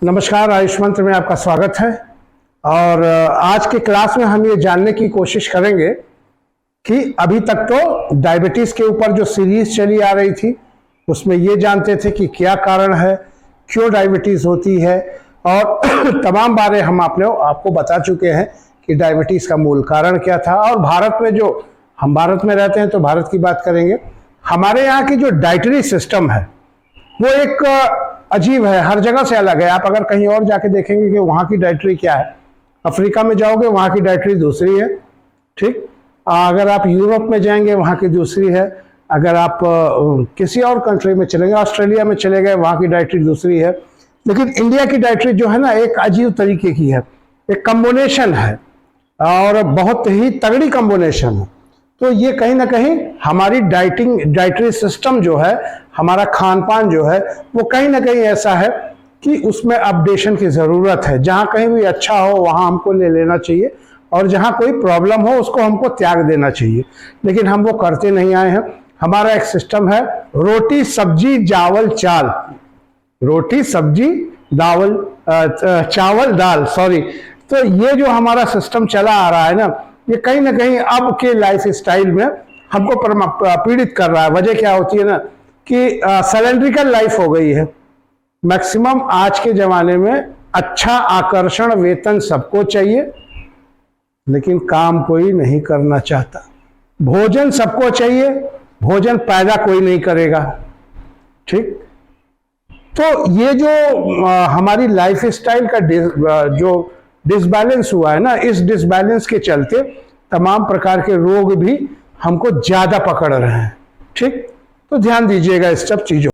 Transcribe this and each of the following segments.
नमस्कार, आयुष मंत्र में आपका स्वागत है। और आज के क्लास में हम ये जानने की कोशिश करेंगे कि अभी तक तो डायबिटीज़ के ऊपर जो सीरीज चली आ रही थी उसमें ये जानते थे कि क्या कारण है, क्यों डायबिटीज़ होती है, और तमाम बारे हम आपको बता चुके हैं कि डायबिटीज़ का मूल कारण क्या था। और भारत में जो हम भारत में रहते हैं तो भारत की बात करेंगे। हमारे यहाँ की जो डाइटरी सिस्टम है वो एक अजीब है, हर जगह से अलग है। आप अगर कहीं और जाके देखेंगे कि वहाँ की डाइटरी क्या है, अफ्रीका में जाओगे वहाँ की डाइटरी दूसरी है, ठीक। अगर आप यूरोप में जाएंगे वहाँ की दूसरी है। अगर आप किसी और कंट्री में चलेंगे, ऑस्ट्रेलिया में चले गए, वहाँ की डाइटरी दूसरी है। लेकिन इंडिया की डाइटरी जो है ना, एक अजीब तरीके की है, एक कम्बिनेशन है और बहुत ही तगड़ी कम्बिनेशन है। तो ये कहीं ना कहीं हमारी डाइटरी सिस्टम जो है, हमारा खान पान जो है, वो कहीं ना कहीं ऐसा है कि उसमें अपडेशन की ज़रूरत है। जहाँ कहीं भी अच्छा हो वहाँ हमको ले लेना चाहिए, और जहाँ कोई प्रॉब्लम हो उसको हमको त्याग देना चाहिए। लेकिन हम वो करते नहीं आए हैं। हमारा एक सिस्टम है रोटी सब्जी चावल चाल, रोटी सब्जी चावल दाल, सॉरी। तो ये जो हमारा सिस्टम चला आ रहा है ना, ये कहीं ना कहीं अब के लाइफ स्टाइल में हमको पीड़ित कर रहा है। वजह क्या होती है ना कि सिलेंड्रिकल लाइफ हो गई है। मैक्सिमम आज के ज़माने में अच्छा आकर्षण वेतन सबको चाहिए, लेकिन काम कोई नहीं करना चाहता। भोजन सबको चाहिए, भोजन पैदा कोई नहीं करेगा, ठीक। तो ये जो हमारी लाइफ स्टाइल का जो डिसबैलेंस हुआ है ना, इस डिसबैलेंस के चलते तमाम प्रकार के रोग भी हमको ज्यादा पकड़ रहे हैं, ठीक। तो ध्यान दीजिएगा इस सब चीजों।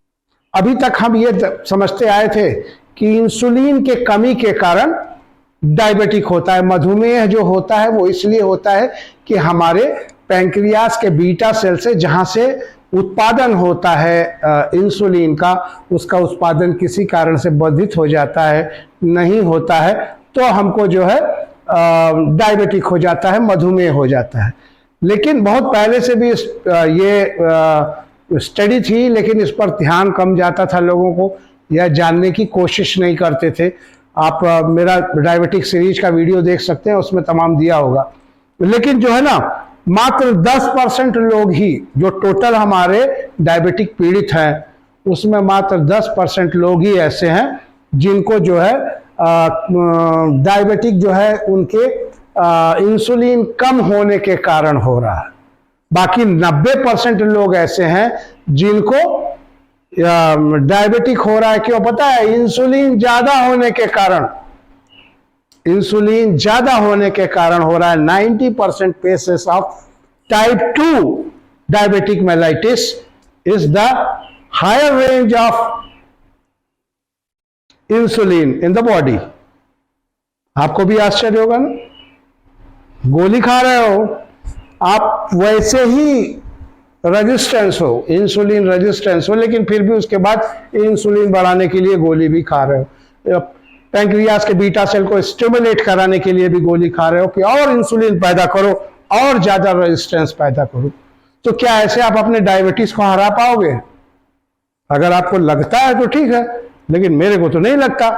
अभी तक हम ये समझते आए थे कि इंसुलिन के कमी के कारण डायबिटिक होता है। मधुमेह जो होता है वो इसलिए होता है कि हमारे पैंक्रियास के बीटा सेल से, जहां से उत्पादन होता है इंसुलिन का, उसका उत्पादन किसी कारण से बाधित हो जाता है, नहीं होता है, तो हमको जो है डायबिटिक हो जाता है, मधुमेह हो जाता है। लेकिन बहुत पहले से भी ये स्टडी थी, लेकिन इस पर ध्यान कम जाता था लोगों को, या जानने की कोशिश नहीं करते थे। आप मेरा डायबिटिक सीरीज का वीडियो देख सकते हैं, उसमें तमाम दिया होगा। लेकिन जो है ना, मात्र 10% लोग ही, जो टोटल हमारे डायबिटिक पीड़ित हैं उसमें मात्र 10% लोग ही ऐसे हैं जिनको जो है डायबिटिक जो है उनके इंसुलिन कम होने के कारण हो रहा है। बाकी 90% लोग ऐसे हैं जिनको डायबिटिक हो रहा है। क्यों पता है? इंसुलिन ज्यादा होने के कारण, इंसुलिन ज्यादा होने के कारण हो रहा है। 90% cases of type 2 diabetic mellitus is the higher range of insulin in the body. आपको भी आश्चर्य होगा ना, गोली खा रहे हो आप, वैसे ही रेजिस्टेंस हो, इंसुलिन रेजिस्टेंस हो, लेकिन फिर भी उसके बाद इंसुलिन बढ़ाने के लिए गोली भी खा रहे हो। पैंक्रियास के बीटा सेल को स्टिमुलेट कराने के लिए भी गोली खा रहे हो कि और इंसुलिन पैदा करो, और ज्यादा रेजिस्टेंस पैदा करो। तो क्या ऐसे आप अपने डायबिटीज को हरा पाओगे? अगर आपको लगता है तो ठीक है, लेकिन मेरे को तो नहीं लगता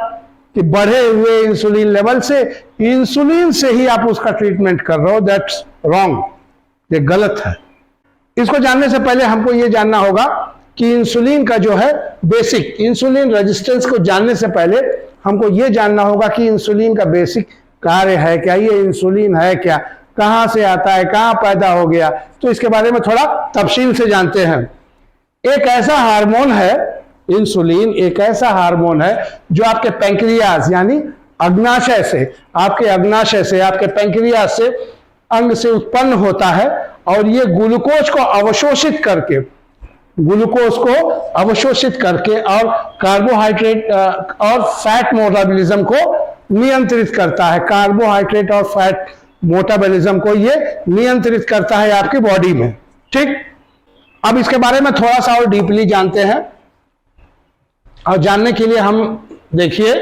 कि बढ़े हुए इंसुलिन लेवल से, इंसुलिन से ही आप उसका ट्रीटमेंट कर रहे हो। दैट्स रॉन्ग, ये गलत है। इसको जानने से पहले हमको ये जानना होगा कि इंसुलिन का जो है बेसिक, इंसुलिन रेजिस्टेंस को जानने से पहले हमको ये जानना होगा कि इंसुलिन का बेसिक कार्य है क्या, ये इंसुलिन है क्या, कहाँ से आता है, कहाँ पैदा हो गया। तो इसके बारे में थोड़ा तफसील से जानते हैं। एक ऐसा हार्मोन है इंसुलिन, एक ऐसा हार्मोन है जो आपके पैंक्रियास यानी अग्नाशय से, आपके पैंक्रियास से, अंग से उत्पन्न होता है, और ये ग्लूकोज को अवशोषित करके और कार्बोहाइड्रेट और फैट मेटाबॉलिज्म को नियंत्रित करता है। कार्बोहाइड्रेट और फैट मेटाबॉलिज्म को ये नियंत्रित करता है आपकी बॉडी में, ठीक। अब इसके बारे में थोड़ा सा और डीपली जानते हैं, और जानने के लिए हम देखिए,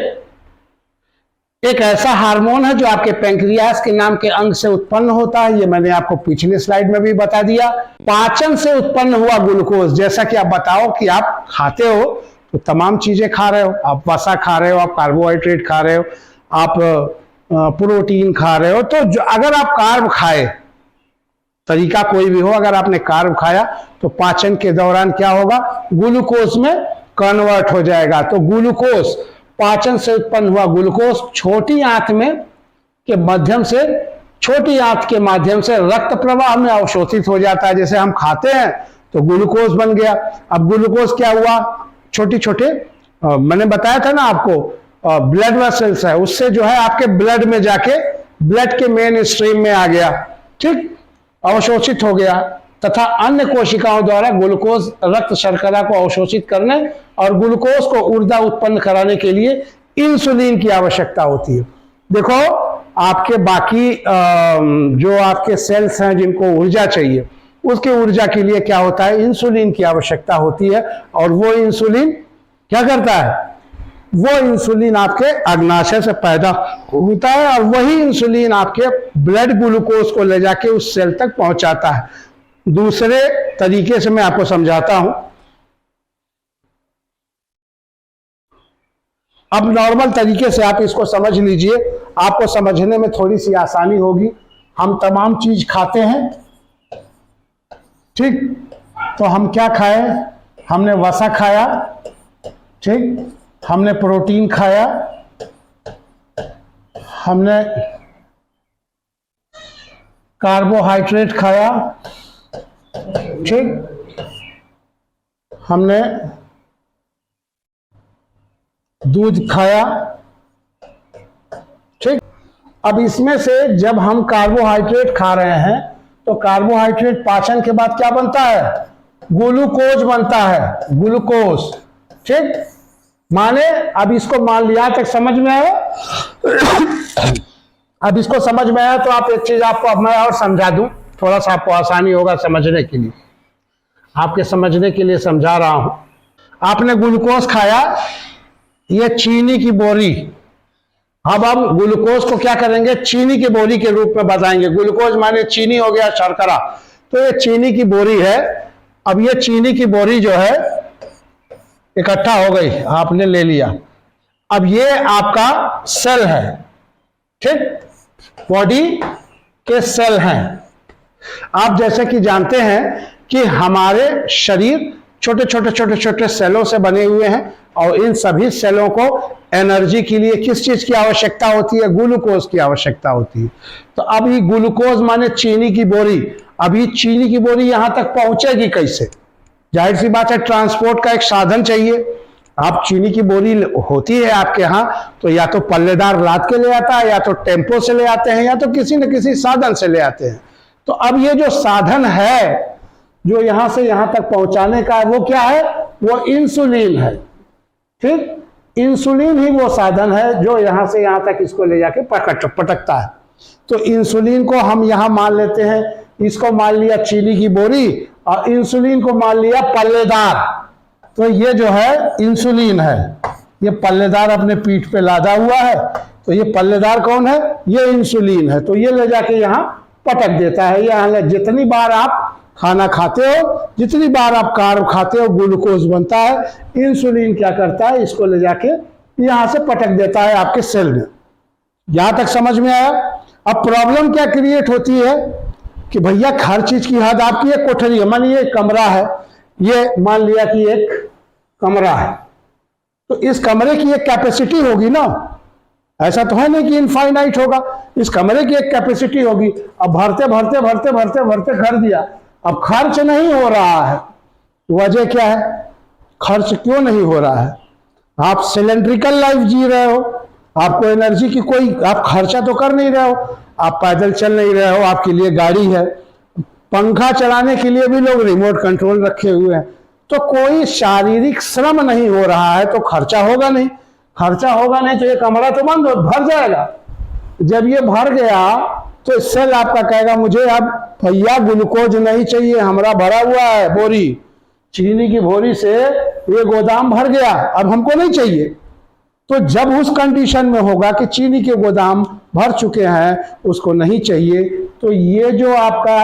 एक ऐसा हार्मोन है जो आपके पैंक्रियास के नाम के अंग से उत्पन्न होता है। ये मैंने आपको पिछले स्लाइड में भी बता दिया। पाचन से उत्पन्न हुआ ग्लूकोज, जैसा कि आप बताओ कि आप खाते हो तो तमाम चीजें खा रहे हो, आप वसा खा रहे हो, आप कार्बोहाइड्रेट खा रहे हो, आप प्रोटीन खा रहे हो। तो अगर आप कार्ब खाए, तरीका कोई भी हो, अगर आपने कार्ब खाया तो पाचन के दौरान क्या होगा, ग्लूकोज में कन्वर्ट हो जाएगा। तो ग्लूकोज, पाचन से उत्पन्न हुआ ग्लूकोज छोटी आंत में के माध्यम से, छोटी आंत के माध्यम से रक्त प्रवाह में अवशोषित हो जाता है। जैसे हम खाते हैं तो ग्लूकोज बन गया। अब ग्लूकोज क्या हुआ, छोटे छोटे मैंने बताया था ना आपको, ब्लड वेसल्स है, उससे जो है आपके ब्लड में जाके ब्लड के मेन स्ट्रीम में आ गया, ठीक, अवशोषित हो गया, तथा अन्य कोशिकाओं द्वारा ग्लूकोज रक्त शर्करा को अवशोषित करने और ग्लूकोज को ऊर्जा उत्पन्न कराने के लिए इंसुलिन की आवश्यकता होती है। देखो आपके बाकी जो आपके सेल्स हैं जिनको ऊर्जा चाहिए, उसकी ऊर्जा के लिए क्या होता है, इंसुलिन की आवश्यकता होती है। और वो इंसुलिन क्या करता है, वो इंसुलिन आपके अग्नाशय से पैदा होता है और वही इंसुलिन आपके ब्लड ग्लूकोज को ले जाके उस सेल तक पहुंचाता है। दूसरे तरीके से मैं आपको समझाता हूं। अब नॉर्मल तरीके से आप इसको समझ लीजिए, आपको समझने में थोड़ी सी आसानी होगी। हम तमाम चीज खाते हैं, ठीक, तो हम क्या खाए, हमने वसा खाया, ठीक, हमने प्रोटीन खाया, हमने कार्बोहाइड्रेट खाया, ठीक, हमने दूध खाया, ठीक। अब इसमें से जब हम कार्बोहाइड्रेट खा रहे हैं तो कार्बोहाइड्रेट पाचन के बाद क्या बनता है, ग्लूकोज बनता है, ग्लूकोज, ठीक। माने अब इसको मान लिया तक समझ में आया। अब इसको समझ में आया तो आप एक चीज आपको अब मैं और समझा दूं, थोड़ा सा आपको आसानी होगा समझने के लिए, आपके समझने के लिए समझा रहा हूं। आपने ग्लूकोज खाया, ये चीनी की बोरी, अब हम ग्लूकोज को क्या करेंगे, चीनी की बोरी के रूप में बताएंगे। ग्लूकोज माने चीनी हो गया, शर्करा, तो ये चीनी की बोरी है। अब ये चीनी की बोरी जो है इकट्ठा हो गई, आपने ले लिया। अब ये आपका सेल है, ठीक, बॉडी के सेल हैं। आप जैसे कि जानते हैं कि हमारे शरीर छोटे छोटे छोटे छोटे सेलों से बने हुए हैं और इन सभी सेलों को एनर्जी के लिए किस चीज की आवश्यकता होती है, ग्लूकोज की आवश्यकता होती है। तो अब ये ग्लूकोज माने चीनी की बोरी, अभी चीनी की बोरी यहां तक पहुंचेगी कैसे, जाहिर सी बात है ट्रांसपोर्ट का एक साधन चाहिए। आप चीनी की बोरी होती है आपके यहाँ तो या तो पल्लेदार लाद के ले आता है, या तो टेम्पो से ले आते हैं, या तो किसी न किसी साधन से ले आते हैं। तो अब ये जो साधन है जो यहां से यहां तक पहुंचाने का, वो क्या है, वो इंसुलिन है, ठीक। इंसुलिन ही वो साधन है जो यहां से यहां तक इसको ले जाके पटकता है। तो इंसुलिन को हम यहां मान लेते हैं, इसको मान लिया चीनी की बोरी और इंसुलिन को मान लिया पल्लेदार। तो ये जो है इंसुलिन है, ये पल्लेदार अपने पीठ पे लादा हुआ है। तो ये पल्लेदार कौन है, ये इंसुलिन है। तो ये ले जाके यहाँ पटक देता है। यहाँ जितनी बार आप खाना खाते हो, जितनी बार आप कार्ब खाते हो, ग्लूकोज बनता है, इंसुलिन क्या करता है, इसको ले जाके यहां से पटक देता है आपके सेल में। यहां तक समझ में आया। अब प्रॉब्लम क्या क्रिएट होती है कि भैया हर चीज की हद, आपकी एक कोठरी है, मान लीजिए कमरा है, ये मान लिया कि एक कमरा है, तो इस कमरे की एक कैपेसिटी होगी ना, ऐसा तो है नहीं कि इनफाइनाइट होगा, इस कमरे की एक कैपेसिटी होगी। अब भरते भरते भरते भरते भरते कर दिया, अब खर्च नहीं हो रहा है। वजह क्या है, खर्च क्यों नहीं हो रहा है, आप सिलेंड्रिकल लाइफ जी रहे हो, आपको एनर्जी की कोई, आप खर्चा तो कर नहीं रहे हो, आप पैदल चल नहीं रहे हो, आपके लिए गाड़ी है, पंखा चलाने के लिए भी लोग रिमोट कंट्रोल रखे हुए हैं। तो कोई शारीरिक श्रम नहीं हो रहा है तो खर्चा होगा नहीं, खर्चा होगा नहीं तो ये कमरा तो बंद हो, भर जाएगा। जब ये भर गया तो सेल आपका कहेगा मुझे अब भैया ग्लूकोज नहीं चाहिए, हमारा भरा हुआ है बोरी, चीनी की बोरी से ये गोदाम भर गया, अब हमको नहीं चाहिए। तो जब उस कंडीशन में होगा कि चीनी के गोदाम भर चुके हैं, उसको नहीं चाहिए, तो ये जो आपका,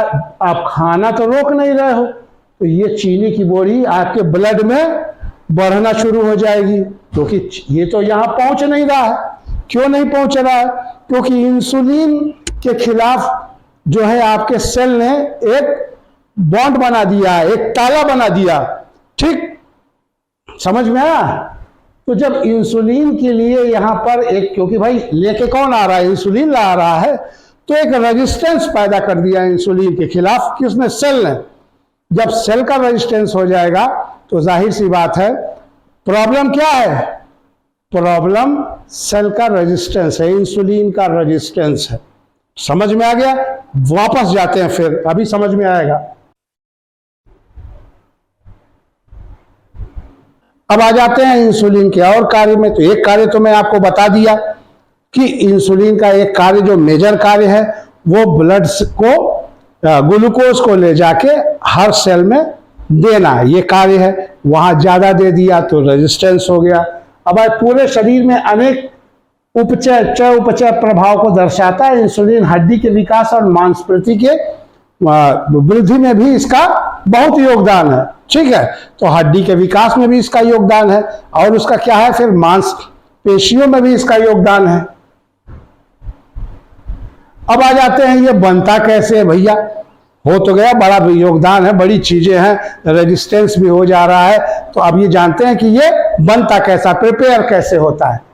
आप खाना तो रोक नहीं रहे हो, तो ये चीनी की बोरी आपके ब्लड में बढ़ना शुरू हो जाएगी, क्योंकि ये तो यहां पहुंच नहीं रहा है। क्यों नहीं पहुंच रहा है? क्योंकि इंसुलिन के खिलाफ जो है आपके सेल ने एक बॉन्ड बना दिया है, एक ताला बना दिया। ठीक, समझ में आया? तो जब इंसुलिन के लिए यहां पर एक, क्योंकि भाई लेके कौन आ रहा है? इंसुलिन ला रहा है, तो एक रेजिस्टेंस पैदा कर दिया इंसुलिन के खिलाफ किसने? सेल ने। जब सेल का रेजिस्टेंस हो जाएगा तो जाहिर सी बात है, प्रॉब्लम क्या है? प्रॉब्लम सेल का रेजिस्टेंस है, इंसुलिन का रेजिस्टेंस है। समझ में आ गया? वापस जाते हैं, फिर अभी समझ में आएगा। अब आ जाते हैं इंसुलिन के और कार्य में। तो एक कार्य तो मैं आपको बता दिया कि इंसुलिन का एक कार्य जो मेजर कार्य है वो ब्लड को, ग्लूकोज को ले जाके हर सेल में देना है, ये कार्य है। वहां ज्यादा दे दिया तो रेजिस्टेंस हो गया। अब पूरे शरीर में अनेक उपचय उपचय प्रभाव को दर्शाता है। इंसुलिन हड्डी के विकास और मांसपेशी के वृद्धि में भी इसका बहुत योगदान है। ठीक है, तो हड्डी के विकास में भी इसका योगदान है, और उसका क्या है फिर? मांसपेशियों में भी इसका योगदान है। अब आ जाते हैं ये बनता कैसे है भैया? हो तो गया, बड़ा योगदान है, बड़ी चीजें हैं, रेजिस्टेंस भी हो जा रहा है। तो अब ये जानते हैं कि ये बनता कैसा, प्रिपेयर कैसे होता है।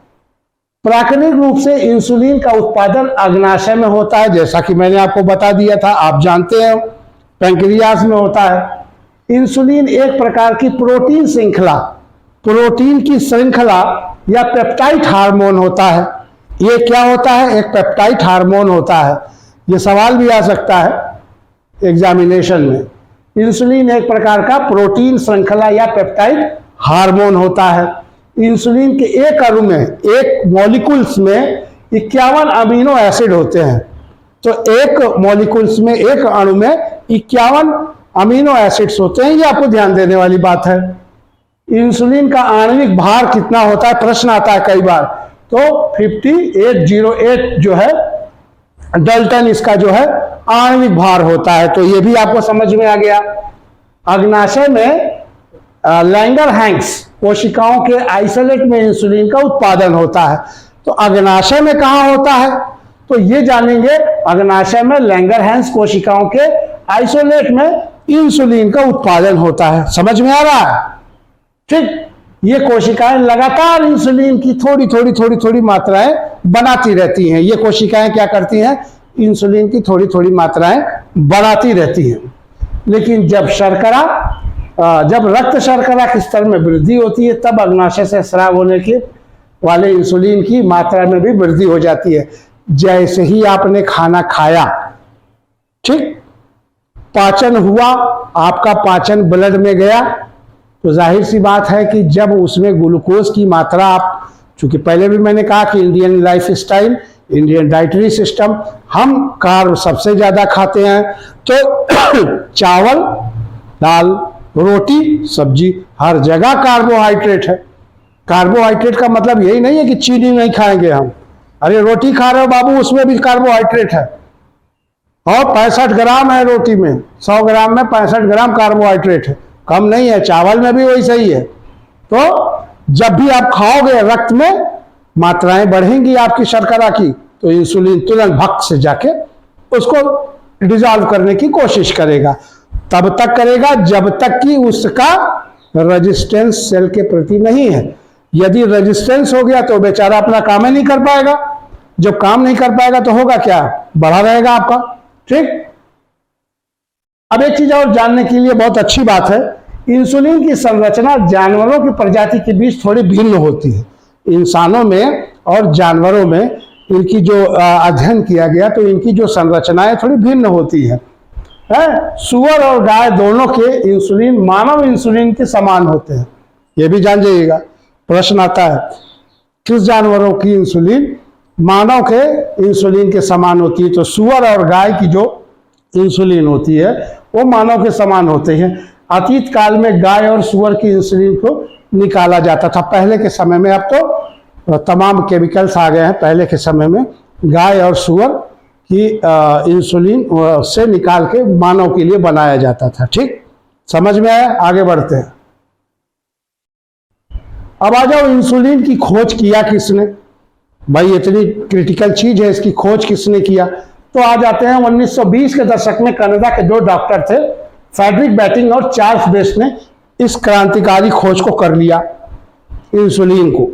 प्राकृतिक रूप से इंसुलिन का उत्पादन अग्नाशय में होता है, जैसा कि मैंने आपको बता दिया था, आप जानते हैं पैंक्रियास में होता है। इंसुलिन एक प्रकार की प्रोटीन श्रृंखला, प्रोटीन की श्रृंखला या पेप्टाइड हार्मोन होता है। ये क्या होता है? एक पेप्टाइड हार्मोन होता है। ये सवाल भी आ सकता है एग्जामिनेशन में। इंसुलिन एक प्रकार का प्रोटीन श्रृंखला या पेप्टाइड हार्मोन होता है। इंसुलिन के एक अणु में, एक मॉलिक्यूल्स में 51 अमीनो एसिड होते हैं। तो एक मॉलिक्यूल्स में, एक अणु में 51 अमीनो एसिड्स होते हैं। ये आपको ध्यान देने वाली बात है। इंसुलिन का आणविक भार कितना होता है? प्रश्न आता है कई बार। तो 5808 जो है डाल्टन इसका जो है आणविक भार होता है। तो ये भी आपको समझ में आ गया। अग्नाशय में लैंगरहैंस कोशिकाओं के आइसोलेट में इंसुलिन का उत्पादन होता है। तो अग्नाशय में कहां होता है? तो ये जानेंगे। अग्नाशय में लैंगरहैंस कोशिकाओं के आइसोलेट में इंसुलिन का उत्पादन होता है। समझ में आ रहा है? ठीक, ये कोशिकाएं लगातार इंसुलिन की थोड़ी थोड़ी थोड़ी थोड़ी मात्राएं बनाती रहती हैं। ये कोशिकाएं क्या करती हैं? इंसुलिन की थोड़ी थोड़ी मात्राएं बनाती रहती हैं। लेकिन जब जब रक्त शर्करा के स्तर में वृद्धि होती है, तब अग्नाशय से स्राव होने के वाले इंसुलिन की मात्रा में भी वृद्धि हो जाती है। जैसे ही आपने खाना खाया, ठीक, पाचन हुआ, आपका पाचन ब्लड में गया, तो जाहिर सी बात है कि जब उसमें ग्लूकोज की मात्रा, आप चूंकि पहले भी मैंने कहा कि Indian life style, Indian dietary system, हम कार्ब सबसे ज्यादा खाते हैं। तो चावल, दाल, रोटी, सब्जी, हर जगह कार्बोहाइड्रेट है। कार्बोहाइड्रेट का मतलब यही नहीं है कि चीनी नहीं खाएंगे हम। अरे रोटी खा रहे हो बाबू, उसमें भी कार्बोहाइड्रेट है, और 65 ग्राम है रोटी में, 100 ग्राम में 65 ग्राम कार्बोहाइड्रेट है, कम नहीं है। चावल में भी वैसा ही है। तो जब भी आप खाओगे, रक्त में मात्राएं बढ़ेंगी आपकी शर्करा की, तो इंसुलिन तुरंत भक्त से जाके उसको डिजॉल्व करने की कोशिश करेगा। तब तक करेगा जब तक कि उसका रेजिस्टेंस सेल के प्रति नहीं है। यदि रेजिस्टेंस हो गया तो बेचारा अपना काम ही नहीं कर पाएगा। जब काम नहीं कर पाएगा तो होगा क्या? बढ़ा रहेगा आपका। ठीक, अब एक चीज और जानने के लिए बहुत अच्छी बात है, इंसुलिन की संरचना जानवरों की प्रजाति के बीच थोड़ी भिन्न होती है। इंसानों में और जानवरों में इनकी जो अध्ययन किया गया, तो इनकी जो संरचनाएं थोड़ी भिन्न होती है। सुअर और गाय दोनों के इंसुलिन मानव इंसुलिन के समान होते हैं। यह भी जान जाइएगा, प्रश्न आता है किस जानवरों की इंसुलिन मानव के इंसुलिन के समान होती है। तो सुअर और गाय की जो इंसुलिन होती है वो मानव के समान होते हैं। अतीत काल में गाय और सुअर की इंसुलिन को निकाला जाता था पहले के समय में। अब तो तमाम केमिकल्स आ गए हैं। पहले के समय में गाय और सुअर की इंसुलिन से निकाल के मानव के लिए बनाया जाता था। ठीक, समझ में आया? आगे बढ़ते हैं। अब आ जाओ, इंसुलिन की खोज किया किसने? भाई इतनी क्रिटिकल चीज है, इसकी खोज किसने किया? तो आ जाते हैं 1920 के दशक में कनाडा के दो डॉक्टर थे, फ्रेडरिक बैटिंग और चार्ल्स बेस्ट ने इस क्रांतिकारी खोज को कर लिया, इंसुलिन को।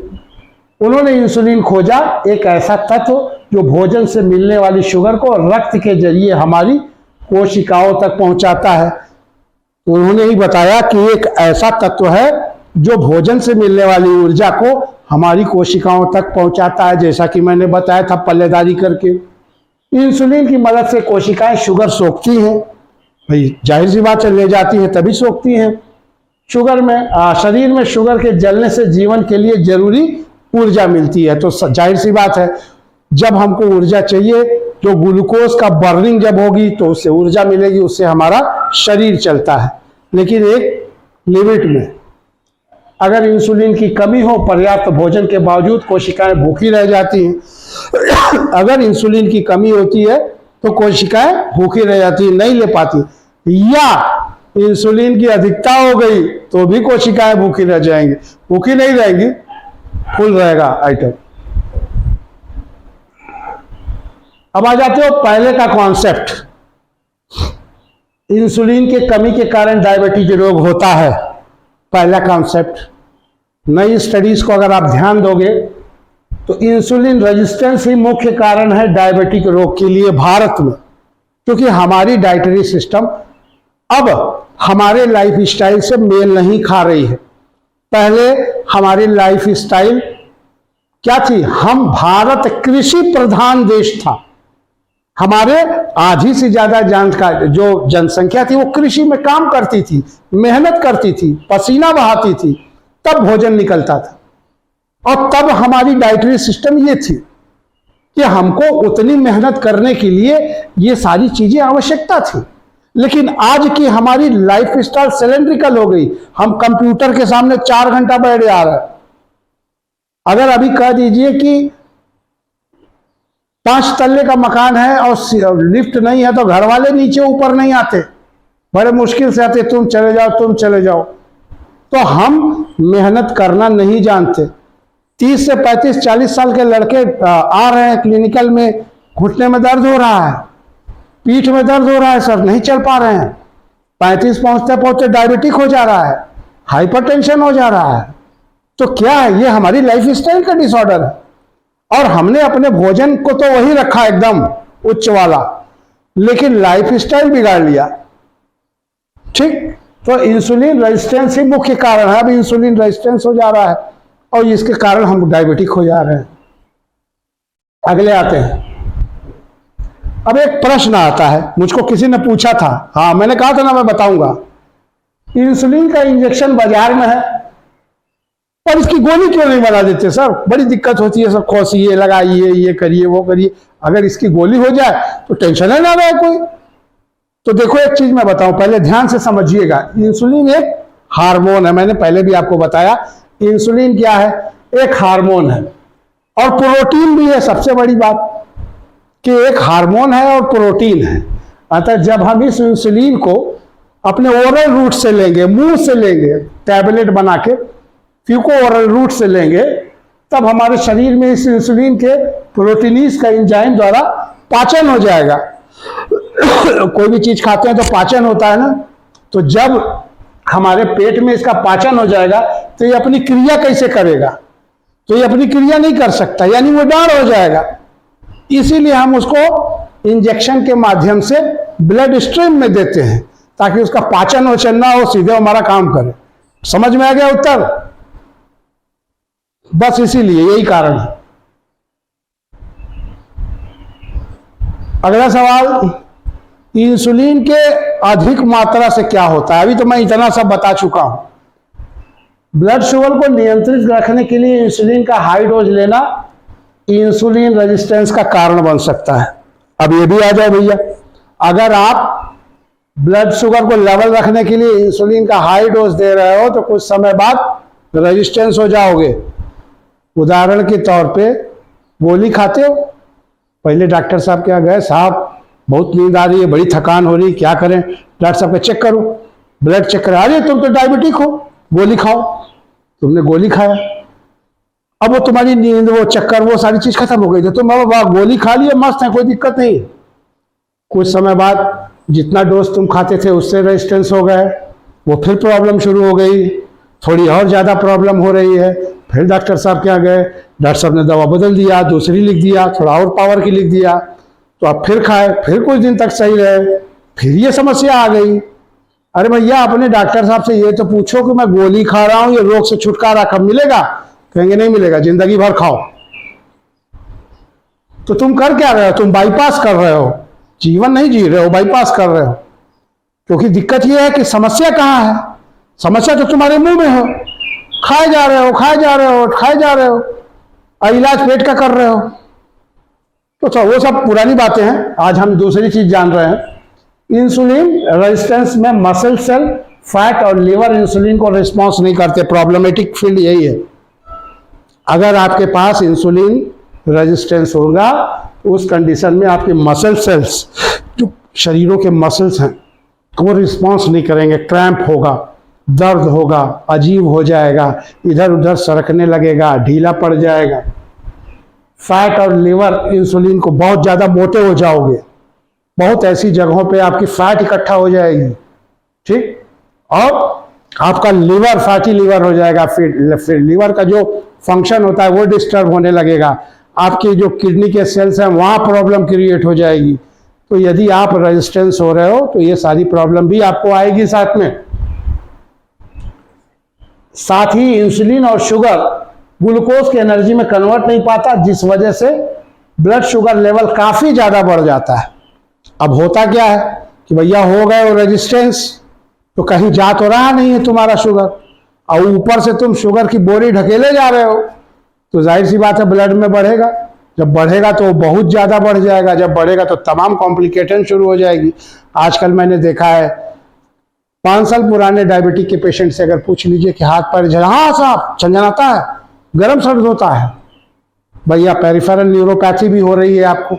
उन्होंने इंसुलिन खोजा, एक ऐसा तत्व जो भोजन से मिलने वाली शुगर को रक्त के जरिए हमारी कोशिकाओं तक पहुंचाता है। तो उन्होंने ही बताया कि एक ऐसा तत्व है जो भोजन से मिलने वाली ऊर्जा को हमारी कोशिकाओं तक पहुंचाता है, जैसा कि मैंने बताया था पल्लेदारी करके। इंसुलिन की मदद से कोशिकाएं शुगर सोखती हैं, भाई जाहिर सी बात है, ले जाती हैं तभी सोखती हैं। शुगर में शरीर में शुगर के जलने से जीवन के लिए जरूरी ऊर्जा मिलती है। तो जाहिर सी बात है, जब हमको ऊर्जा चाहिए, जो ग्लूकोज का बर्निंग जब होगी तो उससे ऊर्जा मिलेगी, उससे हमारा शरीर चलता है, लेकिन एक लिमिट में। अगर इंसुलिन की कमी हो, पर्याप्त भोजन के बावजूद कोशिकाएं भूखी रह जाती हैं। अगर इंसुलिन की कमी होती है तो कोशिकाएं भूखी रह जाती हैं, नहीं ले पाती, या इंसुलिन की अधिकता हो गई तो भी कोशिकाएं भूखी रह जाएंगी। भूखी नहीं रहेंगी, फुल रहेगा आइटम। अब आ जाते हो पहले का कॉन्सेप्ट, इंसुलिन के कमी के कारण डायबिटीज रोग होता है। पहला कॉन्सेप्ट, नई स्टडीज को अगर आप ध्यान दोगे तो इंसुलिन रेजिस्टेंस ही मुख्य कारण है डायबिटिक रोग के लिए भारत में, क्योंकि हमारी डाइटरी सिस्टम अब हमारे लाइफ स्टाइल से मेल नहीं खा रही है। पहले हमारी लाइफ स्टाइल क्या थी? हम भारत कृषि प्रधान देश था, हमारे आधी से ज्यादा जो जनसंख्या थी वो कृषि में काम करती थी, मेहनत करती थी, पसीना बहाती थी, तब भोजन निकलता था। और तब हमारी डाइटरी सिस्टम ये थी कि हमको उतनी मेहनत करने के लिए ये सारी चीजें आवश्यकता थी। लेकिन आज की हमारी लाइफ स्टाइल सिलेंड्रिकल हो गई, हम कंप्यूटर के सामने 4 घंटा बैठ जा रहे हैं। अगर अभी कह दीजिए कि 5 तल्ले का मकान है और लिफ्ट नहीं है तो घर वाले नीचे ऊपर नहीं आते, बड़े मुश्किल से आते, तुम चले जाओ तुम चले जाओ। तो हम मेहनत करना नहीं जानते। 30 से 35 40 साल के लड़के आ रहे हैं क्लिनिकल में, घुटने में दर्द हो रहा है, पीठ में दर्द हो रहा है सर, नहीं चल पा रहे हैं। 35 पहुंचते पहुंचते डायबिटिक हो जा रहा है, हाइपरटेंशन हो जा रहा है। तो क्या है? ये हमारी लाइफ स्टाइल का डिसऑर्डर है। और हमने अपने भोजन को तो वही रखा एकदम उच्च वाला, लेकिन लाइफ स्टाइल बिगाड़ लिया। ठीक, तो इंसुलिन रेजिस्टेंस ही मुख्य कारण है। अब इंसुलिन रेजिस्टेंस हो जा रहा है और इसके कारण हम डायबिटिक हो जा रहे हैं। अगले आते हैं। अब एक प्रश्न आता है, मुझको किसी ने पूछा था, हाँ मैंने कहा था ना मैं बताऊंगा। इंसुलिन का इंजेक्शन बाजार में है और इसकी गोली क्यों नहीं बना देते सर? बड़ी दिक्कत होती है, सब खोसिए, लगाइए, ये करिए वो करिए। अगर इसकी गोली हो जाए तो टेंशन है ना रहे कोई। तो देखो एक चीज मैं बताऊं, पहले ध्यान से समझिएगा। इंसुलिन एक हार्मोन है, मैंने पहले भी आपको बताया। इंसुलिन क्या है? एक हार्मोन है और प्रोटीन भी है। सबसे बड़ी बात कि एक हार्मोन है और प्रोटीन है। अतः जब हम इस इंसुलिन को अपने ओरल रूट से लेंगे, मुंह से लेंगे, टैबलेट बना के फ्यूको ओरल रूट से लेंगे, तब हमारे शरीर में इस इंसुलिन के प्रोटीनीज का एंजाइम द्वारा पाचन हो जाएगा। कोई भी चीज खाते हैं तो पाचन होता है ना, तो जब हमारे पेट में इसका पाचन हो जाएगा तो ये अपनी क्रिया कैसे करेगा? तो ये अपनी क्रिया नहीं कर सकता, यानी वो डार हो जाएगा। इसीलिए हम उसको इंजेक्शन के माध्यम से ब्लड स्ट्रीम में देते हैं ताकि उसका पाचन वचन ना हो, सीधे हमारा काम करे। समझ में आ गया उत्तर? बस इसीलिए, यही कारण है। अगला सवाल, इंसुलिन के अधिक मात्रा से क्या होता है? अभी तो मैं इतना सब बता चुका हूं। ब्लड शुगर को नियंत्रित रखने के लिए इंसुलिन का हाई डोज लेना इंसुलिन रेजिस्टेंस का कारण बन सकता है। अब ये भी आ जाए भैया, अगर आप ब्लड शुगर को लेवल रखने के लिए इंसुलिन का हाई डोज दे रहे हो तो कुछ समय बाद रेजिस्टेंस हो जाओगे। उदाहरण के तौर पे गोली खाते हो, पहले डॉक्टर साहब के यहाँ गए, साहब बहुत नींद आ रही है, बड़ी थकान हो रही, क्या करें? डॉक्टर साहब का चेक करो, ब्लड चेक करें, अरे तुम तो डायबिटिक हो, गोली खाओ। तुमने गोली खाया, अब वो तुम्हारी नींद, वो चक्कर, वो सारी चीज खत्म हो गई, तो तुम अब गोली खा लिया, मस्त है, कोई दिक्कत नहीं। कुछ समय बाद जितना डोज तुम खाते थे उससे रेजिस्टेंस हो गए, वो फिर प्रॉब्लम शुरू हो गई, थोड़ी और ज़्यादा प्रॉब्लम हो रही है, फिर डॉक्टर साहब के यहाँ गए, डॉक्टर साहब ने दवा बदल दिया, दूसरी लिख दिया, थोड़ा और पावर की लिख दिया, तो आप फिर खाए, फिर कुछ दिन तक सही रहे, फिर ये समस्या आ गई। अरे भैया अपने डॉक्टर साहब से ये तो पूछो कि मैं गोली खा रहा हूँ, ये रोग से छुटकारा कब मिलेगा? कहेंगे नहीं मिलेगा, जिंदगी भर खाओ। तो तुम कर क्या रहे हो? तुम बाईपास कर रहे हो, जीवन नहीं जी रहे हो, बाईपास कर रहे हो। क्योंकि दिक्कत यह है कि समस्या कहाँ है? समस्या तो तुम्हारे मुंह में हो, खाए जा रहे हो, खाए जा रहे हो, खाए जा रहे हो, और इलाज पेट का कर रहे हो। तो वो सब पुरानी बातें हैं। आज हम दूसरी चीज जान रहे हैं। इंसुलिन रेजिस्टेंस में मसल सेल, फैट और लीवर इंसुलिन को रिस्पॉन्स नहीं करते। प्रॉब्लमेटिक फील्ड यही है। अगर आपके पास इंसुलिन रेजिस्टेंस होगा, उस कंडीशन में आपके मसल सेल्स, जो शरीरों के मसल्स हैं, वो रिस्पॉन्स नहीं करेंगे। क्रैम्प होगा, दर्द होगा, अजीब हो जाएगा, इधर उधर सरकने लगेगा, ढीला पड़ जाएगा। फैट और लीवर इंसुलिन को बहुत ज़्यादा मोटे हो जाओगे, बहुत ऐसी जगहों पे आपकी फैट इकट्ठा हो जाएगी, ठीक, और आपका लीवर फैटी लीवर हो जाएगा। फिर लीवर का जो फंक्शन होता है वो डिस्टर्ब होने लगेगा। आपकी जो किडनी के सेल्स हैं वहाँ प्रॉब्लम क्रिएट हो जाएगी। तो यदि आप रेजिस्टेंस हो रहे हो तो ये सारी प्रॉब्लम भी आपको आएगी साथ में। साथ ही इंसुलिन और शुगर ग्लूकोज की एनर्जी में कन्वर्ट नहीं पाता, जिस वजह से ब्लड शुगर लेवल काफी ज्यादा बढ़ जाता है। अब होता क्या है कि भैया हो गए वो रेजिस्टेंस, तो कहीं जा तो रहा नहीं है तुम्हारा शुगर, और ऊपर से तुम शुगर की बोरी ढकेले जा रहे हो, तो जाहिर सी बात है ब्लड में बढ़ेगा। जब बढ़ेगा तो बहुत ज्यादा बढ़ जाएगा, जब बढ़ेगा तो तमाम कॉम्प्लिकेशन शुरू हो जाएगी। आजकल मैंने देखा है 5 साल पुराने डायबिटिक के पेशेंट से अगर पूछ लीजिए कि हाथ पैर हाँ साहब झंझनाता है, गर्म सर्द होता है, भैया पेरिफेरल न्यूरोपैथी भी हो रही है आपको।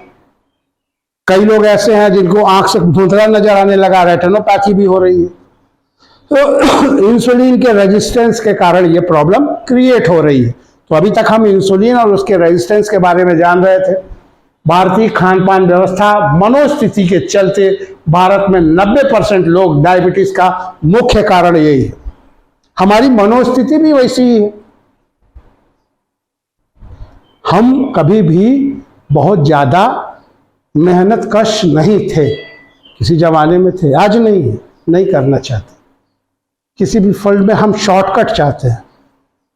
कई लोग ऐसे हैं जिनको आंख से धुंधला नजर आने लगा, रेटिनोपैथी भी हो रही है। तो इंसुलिन के रेजिस्टेंस के कारण ये प्रॉब्लम क्रिएट हो रही है। तो अभी तक हम इंसुलिन और उसके रेजिस्टेंस के बारे में जान रहे थे। भारतीय खान पान व्यवस्था, मनोस्थिति के चलते भारत में 90% लोग डायबिटीज का मुख्य कारण यही है। हमारी मनोस्थिति भी वैसी ही है। हम कभी भी बहुत ज्यादा मेहनत कश नहीं थे, किसी जमाने में थे, आज नहीं है, नहीं करना चाहते। किसी भी फील्ड में हम शॉर्टकट चाहते हैं,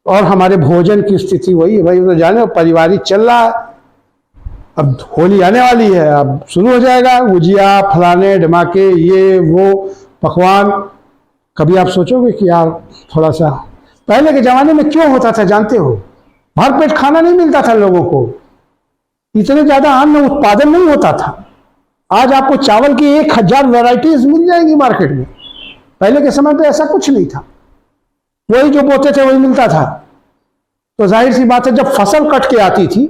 और हमारे भोजन की स्थिति वही है। भाई तो जाने पारिवारिक चल रहा है, अब होली आने वाली है, अब शुरू हो जाएगा गुजिया, फलाने धमाके, ये वो पकवान। कभी आप सोचोगे कि यार थोड़ा सा पहले के जमाने में क्यों होता था जानते हो? भर पेट खाना नहीं मिलता था लोगों को, इतने ज्यादा अन्न उत्पादन नहीं होता था। आज आपको चावल की 1000 वैरायटीज मिल जाएंगी मार्केट में। पहले के समय पे ऐसा कुछ नहीं था, वही जो बोते थे वही मिलता था। तो जाहिर सी बात है जब फसल कट के आती थी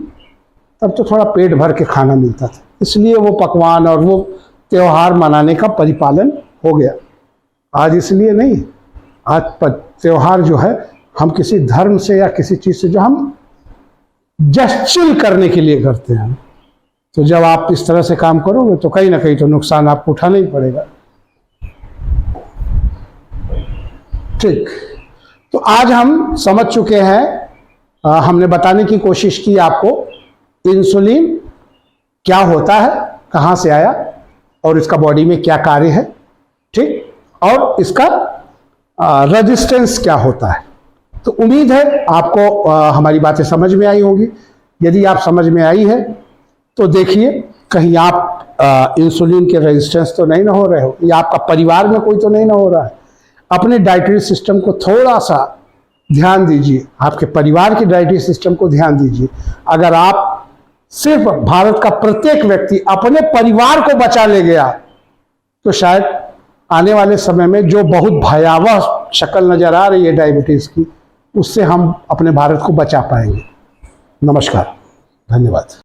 तब तो थोड़ा पेट भर के खाना मिलता था, इसलिए वो पकवान और वो त्योहार मनाने का परिपालन हो गया। आज इसलिए नहीं, आज त्योहार जो है हम किसी धर्म से या किसी चीज से जो हम जस्ट चिल करने के लिए करते हैं। तो जब आप इस तरह से काम करोगे तो कहीं ना कहीं तो नुकसान आपको उठाना ही पड़ेगा। ठीक, तो आज हम समझ चुके हैं, हमने बताने की कोशिश की आपको इंसुलिन क्या होता है, कहां से आया और इसका बॉडी में क्या कार्य है, ठीक, और इसका रेजिस्टेंस क्या होता है। तो उम्मीद है आपको हमारी बातें समझ में आई होगी। यदि आप समझ में आई है तो देखिए कहीं आप इंसुलिन के रेजिस्टेंस तो नहीं ना हो रहे हो, या आपका परिवार में कोई तो नहीं ना हो रहा है। अपने डाइटरी सिस्टम को थोड़ा सा ध्यान दीजिए, आपके परिवार की डाइटरी सिस्टम को ध्यान दीजिए। अगर आप सिर्फ भारत का प्रत्येक व्यक्ति अपने परिवार को बचा ले गया तो शायद आने वाले समय में जो बहुत भयावह शक्ल नजर आ रही है डायबिटीज की, उससे हम अपने भारत को बचा पाएंगे। नमस्कार, धन्यवाद।